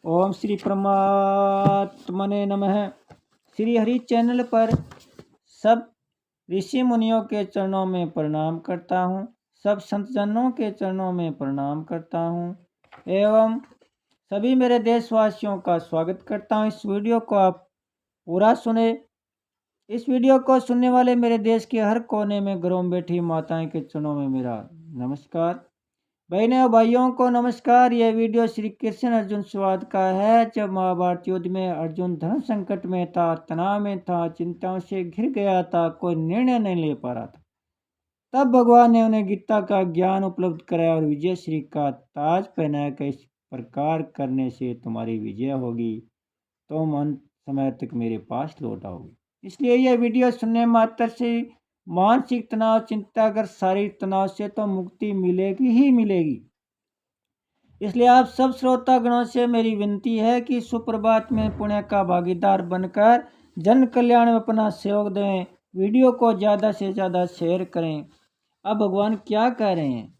ओम श्री परमात्मने नमः। श्री हरि चैनल पर सब ऋषि मुनियों के चरणों में प्रणाम करता हूँ, सब संतजनों के चरणों में प्रणाम करता हूँ एवं सभी मेरे देशवासियों का स्वागत करता हूँ। इस वीडियो को आप पूरा सुने। इस वीडियो को सुनने वाले मेरे देश के हर कोने में घरों में बैठी माताएं के चरणों में मेरा नमस्कार। बहनों और भाइयों को नमस्कार। यह वीडियो श्री कृष्ण अर्जुन संवाद का है। जब महाभारत युद्ध में अर्जुन धर्म संकट में था, तनाव में था, चिंताओं से घिर गया था, कोई निर्णय नहीं ले पा रहा था, तब भगवान ने उन्हें गीता का ज्ञान उपलब्ध कराया और विजय श्री का ताज पहनाया कि इस प्रकार करने से तुम्हारी विजय होगी, तुम अंत समय तक मेरे पास लौट आओगे। इसलिए यह वीडियो सुनने मात्र से मानसिक तनाव, चिंता, अगर शारीरिक तनाव से तो मुक्ति मिलेगी ही मिलेगी। इसलिए आप सब श्रोतागणों से मेरी विनती है कि सुप्रभात में पुण्य का भागीदार बनकर जन कल्याण में अपना सहयोग दें। वीडियो को ज़्यादा से ज़्यादा शेयर करें। अब भगवान क्या कह रहे हैं?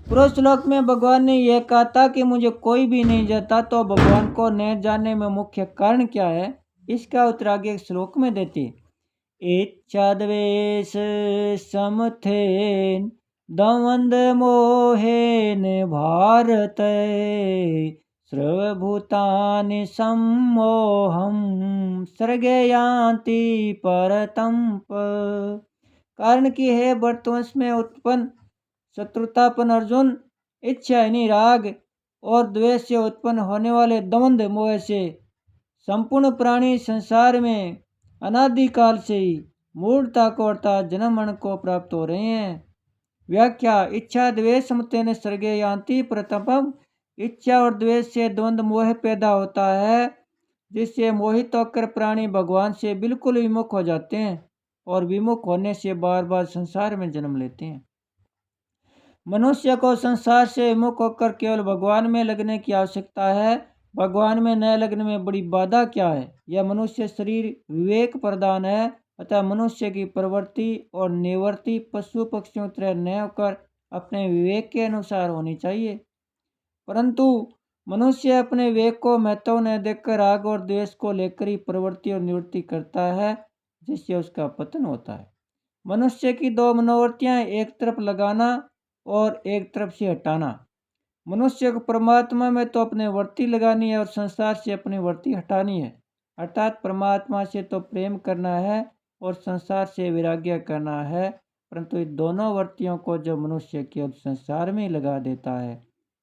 पूर्व श्लोक में भगवान ने यह कहा था कि मुझे कोई भी नहीं जानता, तो भगवान को न जानने में मुख्य कारण क्या है? इसका उत्तर आगे श्लोक में देते। इच्छा द्वेष समथेन द्वंद मोहेन भारत सर्वभूतानि सम्मोहम सर्गे यान्ति परतंप। कारण की है वर्तवंश में उत्पन्न शत्रुतापन अर्जुन, इच्छा यानी राग और द्वेष से उत्पन्न होने वाले द्वंद मोह से संपूर्ण प्राणी संसार में अनादिकाल से ही मूर्ता को अर्थात जन्म मरण को प्राप्त हो रहे हैं। व्याख्या। इच्छा द्वेष समतेन सर्गे यान्ति प्रतपम। इच्छा और द्वेष से द्वंद्व मोह पैदा होता है, जिससे मोहित होकर प्राणी भगवान से बिल्कुल विमुख हो जाते हैं और विमुख होने से बार बार संसार में जन्म लेते हैं। मनुष्य को संसार से विमुख होकर केवल भगवान में लगने की आवश्यकता है। भगवान में न लगने में बड़ी बाधा क्या है? यह मनुष्य शरीर विवेक प्रदान है, अतः मनुष्य की प्रवृत्ति और निवृत्ति पशु पक्षियों तरह न होकर अपने विवेक के अनुसार होनी चाहिए। परंतु मनुष्य अपने विवेक को महत्व न देकर राग और द्वेष को लेकर ही प्रवृत्ति और निवृत्ति करता है, जिससे उसका पतन होता है। मनुष्य की दो मनोवृत्तियां, एक तरफ लगाना और एक तरफ से हटाना। मनुष्य को परमात्मा में तो अपने वृत्ति लगानी है और संसार से अपनी वृत्ति हटानी है। अर्थात परमात्मा से तो प्रेम करना है और संसार से वैराग्य करना है। परंतु इन दोनों वृत्तियों को जब मनुष्य केवल संसार में लगा देता है,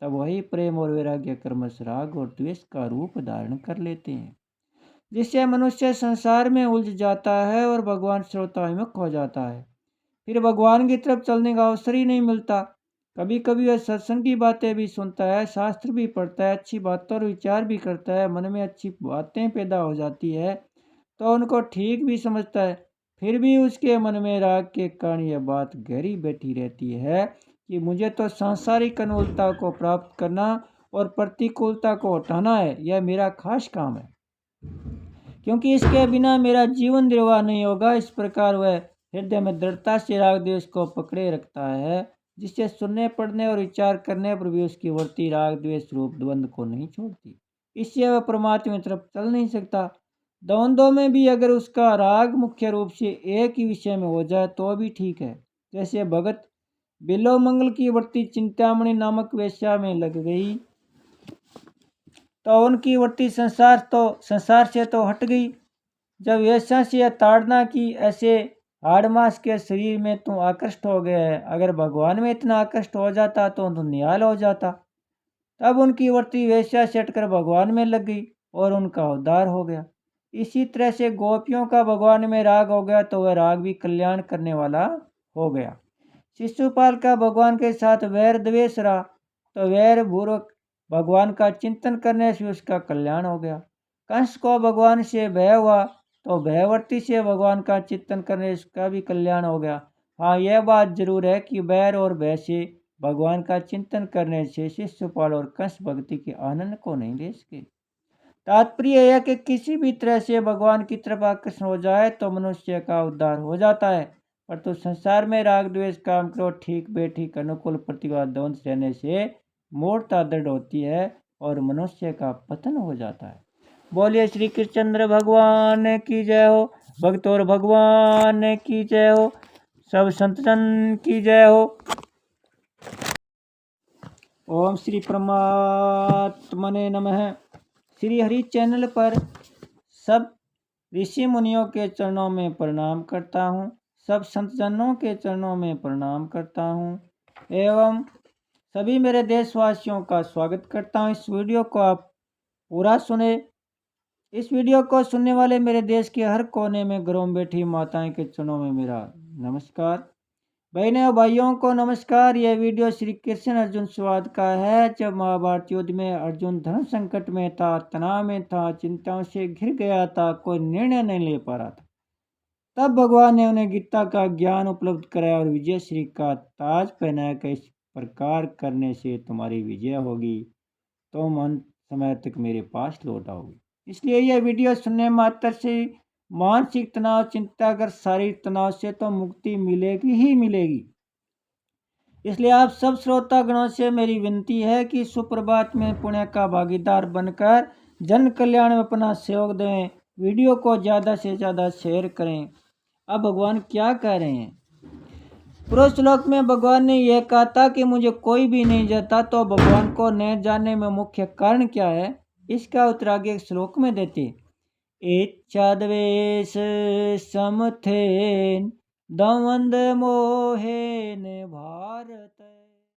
तब वही प्रेम और वैराग्य क्रमश राग और द्वेष का रूप धारण कर लेते हैं, जिससे मनुष्य संसार में उलझ जाता है और भगवान श्रोताभिमुख हो जाता है। फिर भगवान की तरफ चलने का अवसर ही नहीं मिलता। कभी कभी वह सत्संग की बातें भी सुनता है, शास्त्र भी पढ़ता है, अच्छी बातों और विचार भी करता है, मन में अच्छी बातें पैदा हो जाती है तो उनको ठीक भी समझता है। फिर भी उसके मन में राग के कारण यह बात गहरी बैठी रहती है कि मुझे तो सांसारिक अनुकूलता को प्राप्त करना और प्रतिकूलता को हटाना है, यह मेरा खास काम है, क्योंकि इसके बिना मेरा जीवन निर्वाह नहीं होगा। इस प्रकार वह हृदय में दृढ़ता से राग द्वेष को पकड़े रखता है, जिससे सुनने, पढ़ने और विचार करने पर भी उसकी वृत्ति राग द्वेष रूप द्वंद्व को नहीं छोड़ती। इससे वह परमात्मा की तरफ चल नहीं सकता। द्वंद्वों में भी अगर उसका राग मुख्य रूप से एक ही विषय में हो जाए तो भी ठीक है। जैसे भगत बिल्वमंगल की वृत्ति चिंतामणि नामक वेश्या में लग गई तो उनकी वृत्ति संसार से तो हट गई। जब वेश्या से ताड़ना की, ऐसे हाड़ मास के शरीर में तू आकृष्ट हो गया है, अगर भगवान में इतना आकृष्ट हो जाता तो निहाल हो जाता। तब उनकी वृत्ति वेश्या से हटकर भगवान में लग गई और उनका उद्धार हो गया। इसी तरह से गोपियों का भगवान में राग हो गया तो वह राग भी कल्याण करने वाला हो गया। शिशुपाल का भगवान के साथ वैर द्वेष रहा तो वैर पूर्वक भगवान का चिंतन करने से उसका कल्याण हो गया। कंस को भगवान से भय हुआ तो भयवर्ती से भगवान का चिंतन करने से उसका भी कल्याण हो गया। हाँ, यह बात जरूर है कि बैर और भय से भगवान का चिंतन करने से शिशुपाल और कंस भक्ति के आनंद को नहीं ले सके। तात्पर्य यह है कि किसी भी तरह से भगवान की तरफ आकर्षण हो जाए तो मनुष्य का उद्धार हो जाता है। पर तो संसार में राग द्वेष काम क्रोध ठीक बेठीक अनुकूल प्रतिवाद द्वंद्व रहने से मूर्ता दृढ़ होती है, और मनुष्य का पतन हो जाता है। बोलिए श्री कृष्णचंद्र भगवान की जय हो। भक्त और भगवान की जय हो। सब संतजन की जय हो। ओम श्री परमात्मने नमः। श्री हरि चैनल पर सब ऋषि मुनियों के चरणों में प्रणाम करता हूँ, सब संतजनों के चरणों में प्रणाम करता हूँ एवं सभी मेरे देशवासियों का स्वागत करता हूँ। इस वीडियो को आप पूरा सुने। इस वीडियो को सुनने वाले मेरे देश के हर कोने में घरों में बैठी माताएं के चरणों में मेरा नमस्कार। बहनों और भाइयों को नमस्कार। यह वीडियो श्री कृष्ण अर्जुन संवाद का है। जब महाभारत युद्ध में अर्जुन धर्म संकट में था, तनाव में था, चिंताओं से घिर गया था, कोई निर्णय नहीं ले पा रहा था, तब भगवान ने उन्हें गीता का ज्ञान उपलब्ध कराया और विजय श्री का ताज पहनाया कि इस प्रकार करने से तुम्हारी विजय होगी, तुम अंत समय तक मेरे पास लौट आओगे। इसलिए यह वीडियो सुनने मात्र से मानसिक तनाव, चिंता अगर शारीरिक तनाव से तो मुक्ति मिलेगी ही मिलेगी। इसलिए आप सब श्रोतागणों से मेरी विनती है कि सुप्रभात में पुण्य का भागीदार बनकर जन कल्याण में अपना सहयोग दें। वीडियो को ज़्यादा से ज़्यादा शेयर करें। अब भगवान क्या कह रहे हैं? पूर्व श्लोक में भगवान ने यह कहा था कि मुझे कोई भी नहीं जानता, तो भगवान को न जानने में मुख्य कारण क्या है, इसका उत्तर आगे श्लोक में देते। इच्छा द्वेष समथेन द्वंद्व मोहेन भारत